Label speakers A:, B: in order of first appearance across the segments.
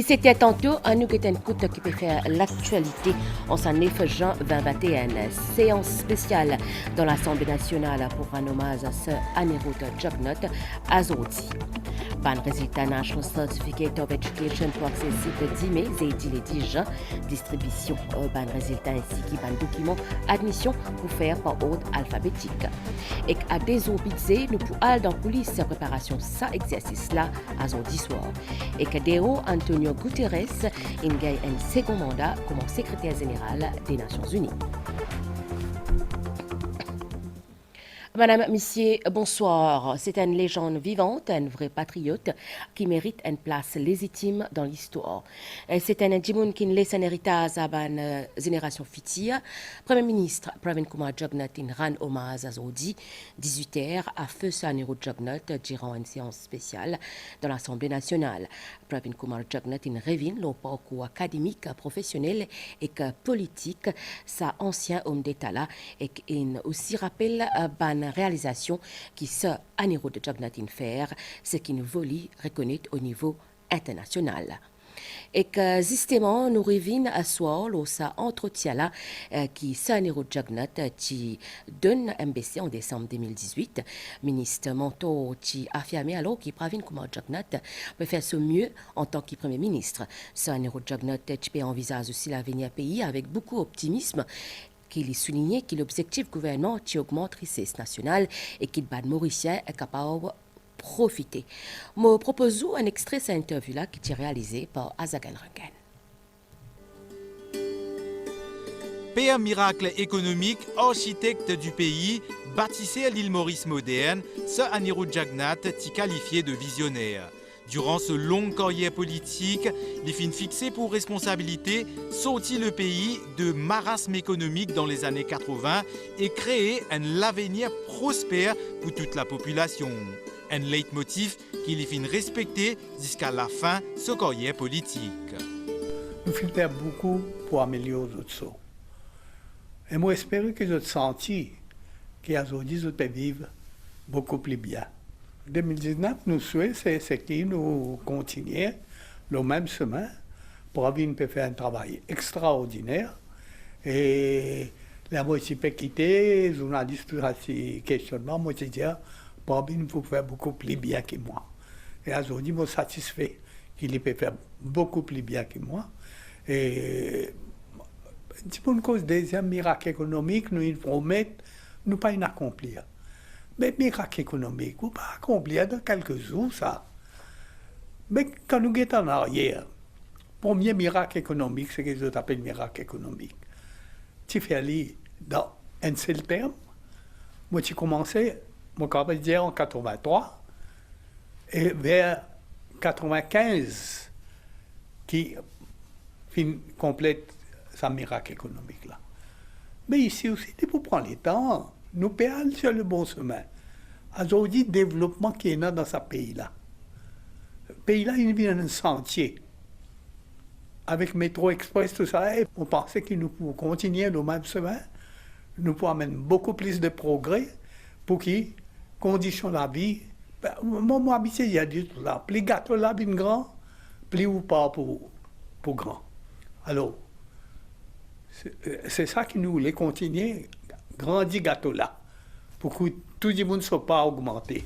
A: C'était tantôt à nous qui qui peut faire l'actualité en ce 9 juin 2021. Séance spéciale dans l'Assemblée nationale pour un hommage à ce Anirudh Jagnnath à Zodi. Ban résultat National Certificate of Education pour accessible 10 mai et 10 juin. Distribution ban résultat ainsi que ban document admission pour faire par ordre alphabétique. Et à désobéir, nous pour aller dans police préparation ça exercice là à Zodi soir. Et que Deo Antonio Guterres gagne un second mandat comme secrétaire général des Nations Unies. Madame, Monsieur, bonsoir. C'est une légende vivante, un vrai patriote qui mérite une place légitime dans l'histoire. C'est un Jimoun qui laisse un héritage à la génération future. Premier ministre Pravin Kumar Jagnnath rend hommage à Zodi, 18h, à feu Anirudh Jagnnath durant une séance spéciale dans l'Assemblée nationale. Pravin Kumar Jagnnath revient le parcours académique, professionnel et politique, sa ancien homme d'État là, et aussi rappelle réalisation qui se Anirudh Jagnnath faire, ce qui nous voulait reconnaître au niveau international. Et que justement, nous revenons à soir, ça entretien là, qui Anirudh Jagnnath qui donne MBC en décembre 2018. Ministre Manto qui affirmé alors qu'il Pravin Kumar Jagnnath peut faire ce mieux en tant que Premier ministre. Anirudh Jagnnath qui envisage aussi l'avenir pays avec beaucoup d'optimisme, qu'il est souligné que l'objectif gouvernement qui augmente la richesse nationale et qu'il bat Mauricien est capable de profiter. Je propose un extrait de cette interview-là qui est réalisé par Azagan Rangan.
B: Père miracle économique, architecte du pays, bâtissait l'île Maurice moderne, ce Anirudh Jagnnath est qualifié de visionnaire. Durant ce long carrière politique, les fins fixées pour responsabilité sortit le pays de marasme économique dans les années 80 et créer un avenir prospère pour toute la population. Un leitmotiv qui les fin respecter jusqu'à la fin de ce carrière politique.
C: Nous faisons beaucoup pour améliorer notre sort. Et moi, j'espère que notre senti qu'aujourd'hui, nous peut vivre beaucoup plus bien. 2019, nous souhaitons que nous continuions le même chemin pour avoir faire un travail extraordinaire. Et la moitié peut quitter, les journalistes ont ces questionnements, moi je dis, pour avoir faut faire beaucoup plus bien que moi. Et aujourd'hui, je suis satisfait qu'il peut faire beaucoup plus bien que moi. Et pour une cause deuxième miracle économique, nous promettons, nous pas accomplir. Mais miracle économique, on pas accomplir dans quelques jours, ça. Mais quand nous sommes en arrière, le premier miracle économique, c'est ce que j'appelle miracle économique. Tu fais aller dans un seul terme. Moi, j'ai commencé, mon carrière en 83, et vers 95, qui complète ce miracle économique-là. Mais ici aussi, il faut prendre le temps. Nous payons sur le bon chemin. Aujourd'hui, le développement qui est dans ce pays-là. Le pays-là, il vient un sentier. Avec Métro Express, tout ça, et on pensait que nous pouvons continuer le même chemin. Nous pouvons amener beaucoup plus de progrès pour que les conditions de la vie. Moi, habitué, il y a du tout là. Plus gâteau là, bien grand, plus ou pas pour grand. Alors, c'est ça que nous voulons continuer. Grandi gâteau là, pour que tout le monde ne soit pas augmenté.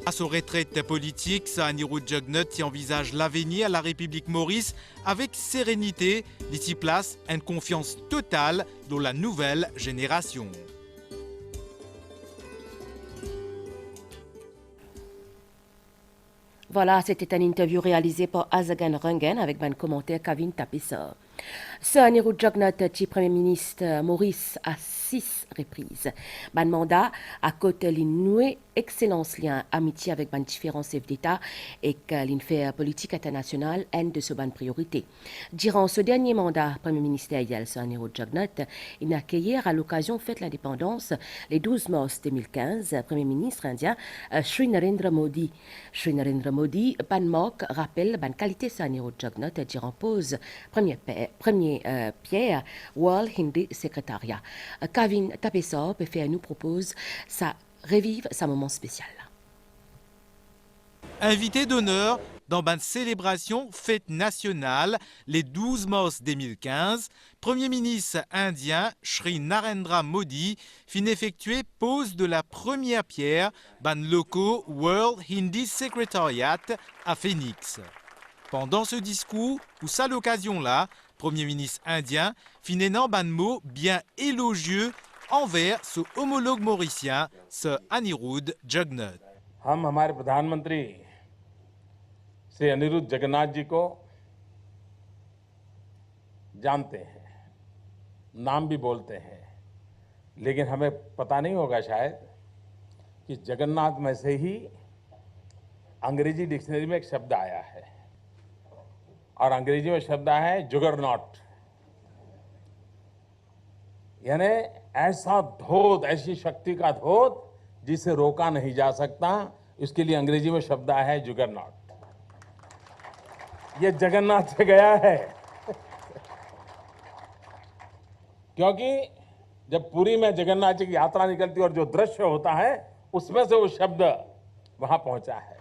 B: À sa retraite politique, Anirudh Jagnnath envisage l'avenir à la République Maurice avec sérénité, il place une confiance totale dans la nouvelle génération.
A: Voilà, c'était une interview réalisée par Azagan Rangan avec un commentaire Kavin Tapissa. Anirudh Jagnnath, Premier ministre Maurice, à 6 reprises. Ban mandat à côté l'inoué excellence lien amitié avec ban différents chefs d'État et que l'infère politique internationale une de ses bonnes priorités. Durant ce dernier mandat Premier ministériel, Anirudh Jagnnath, il a accueilli à l'occasion fête l'indépendance le 12 mars 2015, Premier ministre indien Sri Narendra Modi. Sri Narendra Modi, ban moque rappelle ban qualité Anirudh Jagnnath durant pause première pierre World Hindi Secretariat. Kavin Tapessor nous propose sa revive sa moment spécial.
B: Invité d'honneur dans une célébration fête nationale les 12 mars 2015, Premier ministre indien Shri Narendra Modi fin effectuer pose de la première pierre ban locaux World Hindi Secretariat à Phoenix. Pendant ce discours, ou ça l'occasion-là, Premier ministre indien fin énant ban mot bien élogieux envers ce homologue mauricien, ce Anirudh Jugnauth.
D: हम हमारे प्रधानमंत्री श्री अनिरुद्ध जगन्नाथ जी को जानते हैं, नाम भी बोलते हैं, लेकिन हमें पता नहीं होगा शायद कि जगन्नाथ में से ही अंग्रेजी डिक्शनरी में एक शब्द आया है और अंग्रेजी में शब्द आया है जुगरनॉट, यानी ऐसा धोध, ऐसी शक्ति का धोध जिसे रोका नहीं जा सकता, इसके लिए अंग्रेजी में शब्द आया है जुगरनॉट। ये जगन्नाथ से गया है क्योंकि जब पुरी में जगन्नाथ जी की यात्रा निकलती है और जो दृश्य होता है उसमें से वो शब्द वहां पहुंचा है।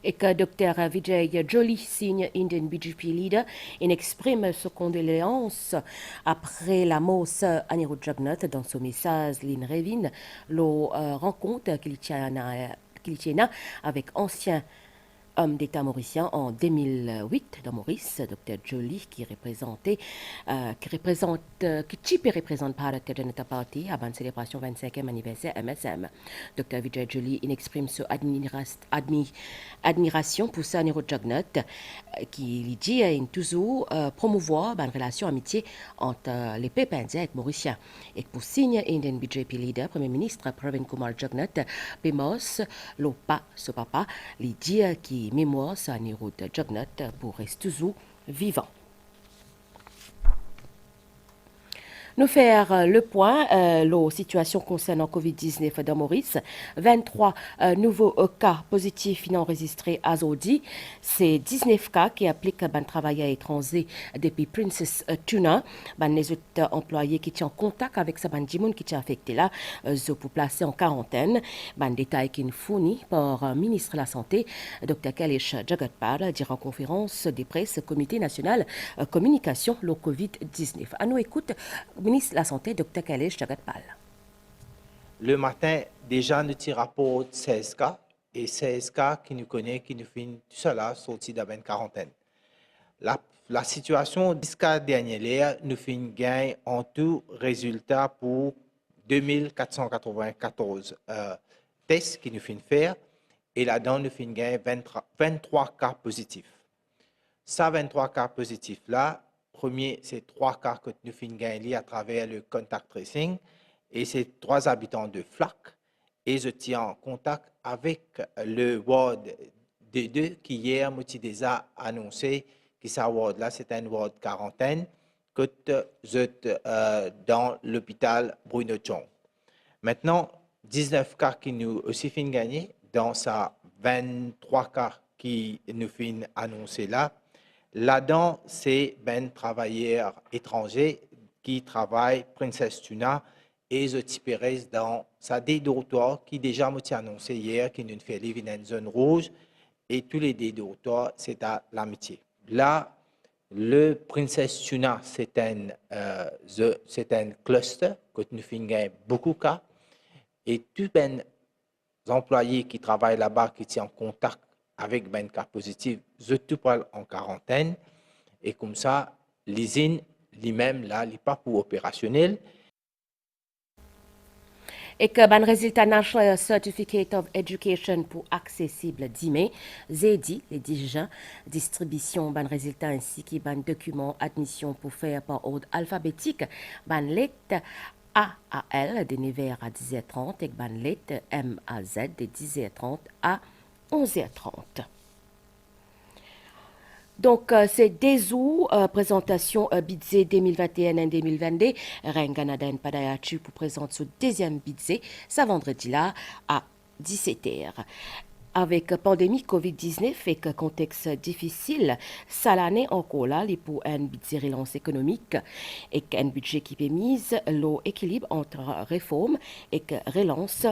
A: Et que Dr Vijay Joly signe Indian BJP leader et exprime ses condoléances après la mort de Anirudh Jugnauth dans son message l'Inrevin, la rencontre qu'il tient avec ancien homme d'État mauricien en 2008 dans Maurice, Dr Joly qui représente Bharatiya Janata Party avant la célébration 25e anniversaire MSM. Dr Vijay Joly exprime son admiration pour Anirudh Jugnauth qui lui dit toujours promouvoir une relation amitié entre les peuples indiens et mauriciens. Et pour signe Indian BJP leader, Premier ministre Pravin Kumar Jugnauth, Bemos, ce papa, lui dit qui mémoire sur Anirudh Jugnauth pour rester toujours vivant. Nous faire le point, la situation concernant Covid-19 dans Maurice. 23 nouveaux cas positifs enregistrés à Zodi. C'est 19 cas qui appliquent à travailleurs étrangers depuis Princess Tuna. Les autres employés qui sont en contact avec ce bandimoun qui sont affectés là, pour placer en quarantaine. Détail qui est fourni par le ministre de la Santé, Dr Kailash Jagatpal, durant conférence de presse Comité national communication le Covid-19. À nous écoute ministre de la Santé, Dr Kailash Jagatpal.
E: Le matin, déjà, nous tirons rapport 16 cas, et 16 cas qui nous connaissent, qui nous finissent tout cela sortis de la quarantaine. La situation jusqu'à dernière, nous finissons gain en tout résultat pour 2494 tests qui nous finissent faire, et là-dedans, nous finissons gain 23 cas positifs. Ça, 23 cas positifs là, premier, c'est 3 cas que nous finissons gagner à travers le contact tracing et c'est 3 habitants de Flac. Et je tiens en contact avec le ward de 2 qui hier m'a déjà annoncé que ce ward-là, c'est un ward quarantaine que je dans l'hôpital Bruno Chong. Maintenant, 19 cas qui nous aussi finissent gagner dans ça 23 cas qui nous finissent annoncer là. Là-dedans, c'est ben travailleurs étrangers qui travaillent Princess Tuna et je typerais dans ça des dortoirs qui déjà m'ont annoncé hier qui nous fait vivre dans une zone rouge et tous les deux dortoirs c'est à l'amitié. Là, le Princess Tuna c'est un cluster que nous finissons beaucoup de cas et tous les employés qui travaillent là-bas qui sont en contact avec ben cas positif, je te parle en quarantaine et comme ça, l'usine lui-même là, il n'est pas pour opérationnel.
A: Et que le résultat National Certificate of Education pour accessible 10 mai, ZEDI, les dirigeants, distribution, ban résultat ainsi que ban document admission pour faire par ordre alphabétique, ban lettre A à L de 9h à 10h30 et ban lettre M à Z de 10h30 à 11h30. Donc, c'est des présentation budget 2021 et 2022. Renganaden Padayachu pour présenter ce deuxième budget, ça vendredi là à 17h. Avec la pandémie Covid-19 et le contexte difficile, ça l'année encore là, pour un budget relance économique et un budget qui permise l'équilibre entre réforme et relance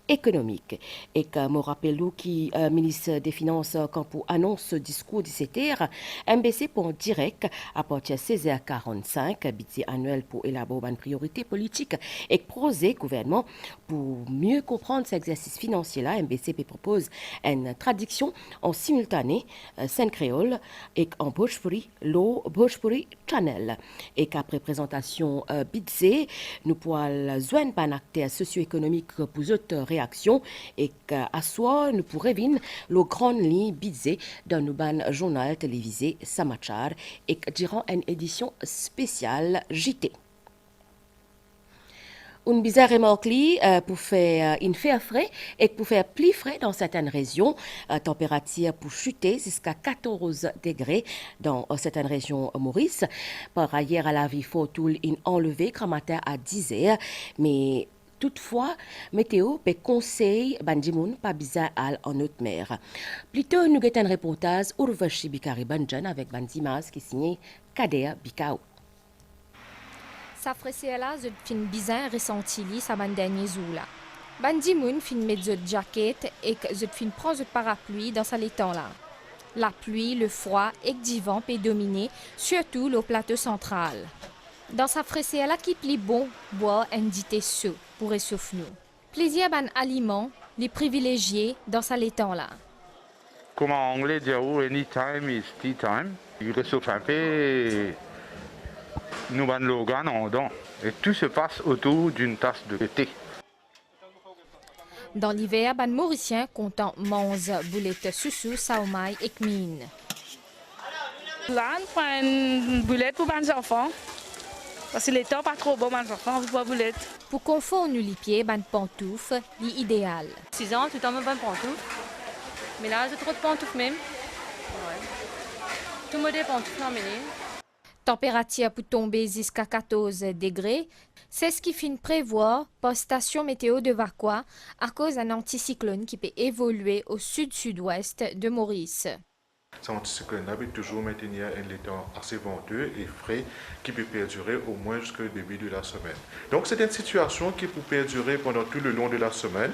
A: économique. Et que me rappelle qui ministre des Finances quand pour annonce ce discours 17h, MBC pour direct à partir de 16h45, budget annuel pour élaborer une priorité politique et proposer gouvernement pour mieux comprendre cet exercice financier là. MBC propose une traduction en simultané scène créole et en Bhojpuri, Bhojpuri Channel. Et qu'après présentation budget, nous pourrons joindre un acteur socio-économique pour autres réactions et qu'à soi, nous pourrons venir le grand ligne budget d'un journal télévisé Samachar et durant une édition spéciale JT. Une bizarre remarque pour faire une faire frais et pour faire plus frais dans certaines régions, température pour chuter jusqu'à 14 degrés dans certaines régions Maurice. Par ailleurs, à la vie, il faut tout enlever matin à 10 heures, mais toutefois, météo peut conseiller bandimoun pas bizarre en haute mer. Plutôt, nous avons un reportage Urvashi Bikari Banjan avec Bandimas qui signe Kader Bikao.
F: Sa fresiela zut fin bizarre ressenti li sa ban dernier zoula. Bandimoun fin met zut jaquette et zut fin prend zut parapluie dans sa l'étang là. La pluie, le froid et divan peut dominer, surtout le plateau central. Dans sa fresiela qui plie bon, boire un dité chaud pour réchauffer nous. Plaisir ban aliment, les privilégiés dans sa l'étang là.
G: Comme en anglais, dire anytime is tea time. Il réchauffe un peu. Nous ban l'organe en dents. Et tout se passe autour d'une tasse de thé.
F: Dans l'hiver, ban mauricien content mange boulette soussou, saomaï et kmine.
H: Là, on prend une boulette pour les enfants. Parce que l'été pas trop bon, les enfants, on voit boulette.
F: Pour confort nous les pieds, ban pantoufle, l'idéal.
H: 6 ans, tout le temps, même bonne pantoufle. Mais là, j'ai trop de pantoufles même. Ouais. Tout le monde est pantoufles en mêlée.
F: Température pour tomber jusqu'à 14 degrés. C'est ce qui finit prévoir par station météo de Vacois à cause d'un anticyclone qui peut évoluer au sud-sud-ouest de Maurice.
I: Cet anticyclone-là peut toujours maintenir un temps assez venteux et frais qui peut perdurer au moins jusqu'au début de la semaine. Donc c'est une situation qui peut perdurer pendant tout le long de la semaine.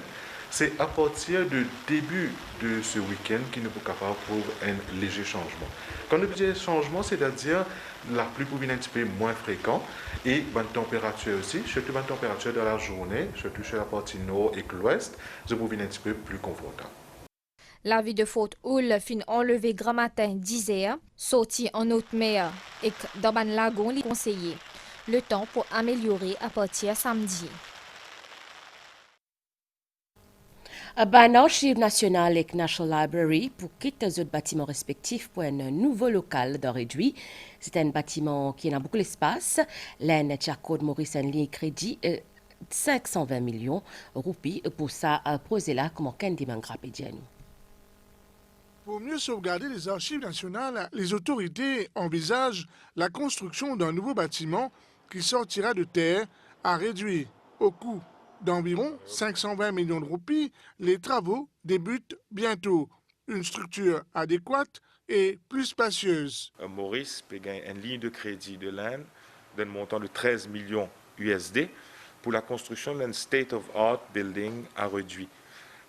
I: C'est à partir du début de ce week-end qu'il nous est capable pour un léger changement. Quand nous disons changement, c'est-à-dire la pluie peut venir un petit peu moins fréquent et bonne température aussi, surtout bonne température dans la journée, surtout sur la partie nord et l'ouest, ça peut venir un petit peu plus confortable.
F: La vie de faute houle fin enlevé grand matin 10 heures, sorti en haute mer et dans ban lagon les conseillers. Le temps pour améliorer à partir samedi.
A: L'archive nationale et National Library pour quitter les bâtiments respectifs pour un nouveau local de réduit. C'est un bâtiment qui a beaucoup d'espace. L'un de Maurice en ligne crédit 520 millions de roupies pour ça poser là comme un dimangrapédienne.
J: Pour mieux sauvegarder les archives nationales, les autorités envisagent la construction d'un nouveau bâtiment qui sortira de terre à réduire au coût d'environ 520 millions de roupies. Les travaux débutent bientôt. Une structure adéquate et plus spacieuse.
I: Maurice peut gagner une ligne de crédit de l'Inde d'un montant de 13 millions USD pour la construction d'un state-of-art building à réduit.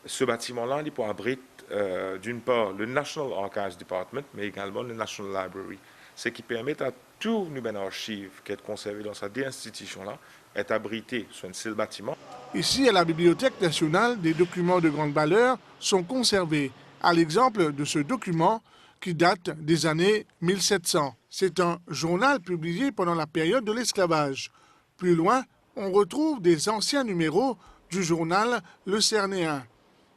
I: Ce bâtiment-là, il abrite d'une part le National Archives Department, mais également le National Library, ce qui permet à tout nouvel archive qui est conservé dans cette institution-là est abrité sur un seul bâtiment.
J: Ici, à la Bibliothèque nationale, des documents de grande valeur sont conservés, à l'exemple de ce document qui date des années 1700. C'est un journal publié pendant la période de l'esclavage. Plus loin, on retrouve des anciens numéros du journal Le Cernéen.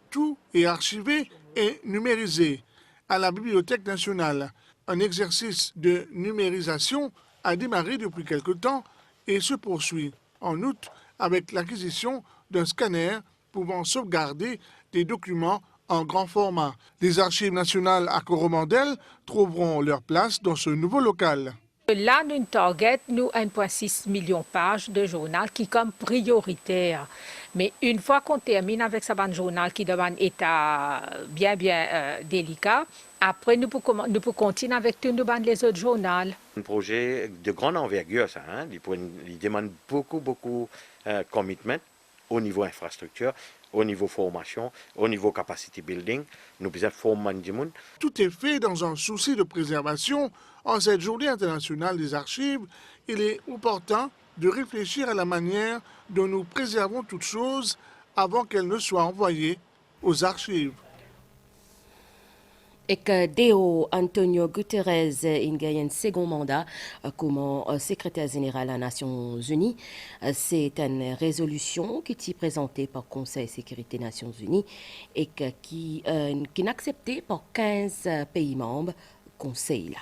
J: Tout est archivé et numérisé. À la Bibliothèque nationale, un exercice de numérisation a démarré depuis quelque temps et se poursuit en août avec l'acquisition d'un scanner pouvant sauvegarder des documents en grand format. Les archives nationales à Coromandel trouveront leur place dans ce nouveau local.
K: Là, nous target nous 1,6 million de pages de journal qui comme prioritaire. Mais une fois qu'on termine avec ce journal qui demande un état bien délicat, après nous pouvons continuer avec tous les autres journaux.
L: Un projet de grande envergure, ça. Hein? Il demande beaucoup commitment au niveau infrastructure, au niveau formation, au niveau capacity building. Nous besoin former du monde.
J: Tout est fait dans un souci de préservation. En cette journée internationale des archives, il est opportun de réfléchir à la manière dont nous préservons toutes choses avant qu'elles ne soient envoyées aux archives.
A: Et que Deo Antonio Guterres a un second mandat comme secrétaire général des Nations Unies. C'est une résolution qui est présentée par le Conseil de sécurité des Nations Unies et qui est acceptée par 15 pays membres du Conseil. Là.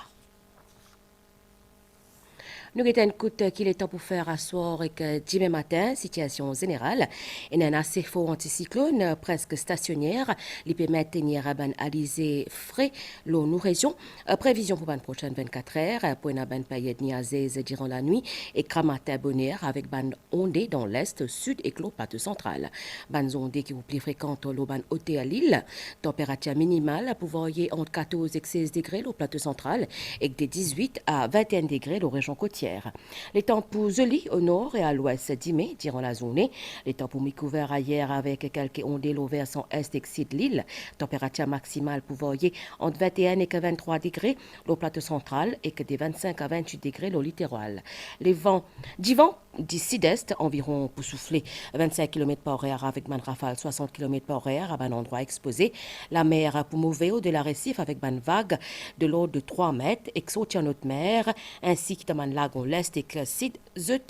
A: Nous avons un coup qu'il est temps pour faire asseoir et que dimanche matin, situation générale, il y a un assez fort anticyclone presque stationnaire, qui peut maintenir un alizé frais dans nos régions. Prévision pour la prochaine 24 heures, pour une période niaiseuse durant la nuit et cramatin bonheur avec une ondée dans l'est, sud et le plateau central. Une ondée qui est plus fréquente au hôtel à Lille, température minimale pour varier entre 14 et 16 degrés au plateau central et de 18 à 21 degrés aux régions côtières. Les temps pour Zoli au nord et à l'ouest d'Imé durant la journée. Les temps pour mi-couvert ailleurs avec quelques ondées au versant est et sud l'île. Température maximale pour varier entre 21 et 23 degrés au plateau central et que des 25 à 28 degrés au littoral. Les vents du sud-est environ pour souffler 25 km par heure avec une rafale 60 km par heure à un endroit exposé. La mer pour mauvais au de la récif avec une vague de l'ordre de 3 mètres et que saute en haute mer ainsi que dans lac l'est et que site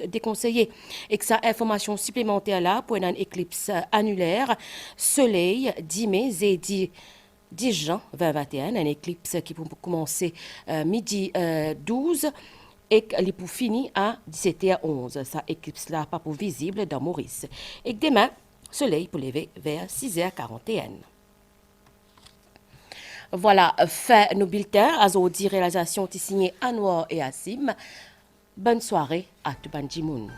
A: déconseillé. Et que ça information supplémentaire là pour une éclipse annulaire soleil 10 mai et 10 juin 2021, une éclipse qui peut commencer midi 12 et qui peut finir à 17h11. Ça éclipse là pas pour visible dans Maurice. Et que demain, soleil pour lever vers 6h41. Voilà, fait nos bulletins. Azodi réalisation signé Anwar et Assim. Bonne soirée à tout Bandjimoun.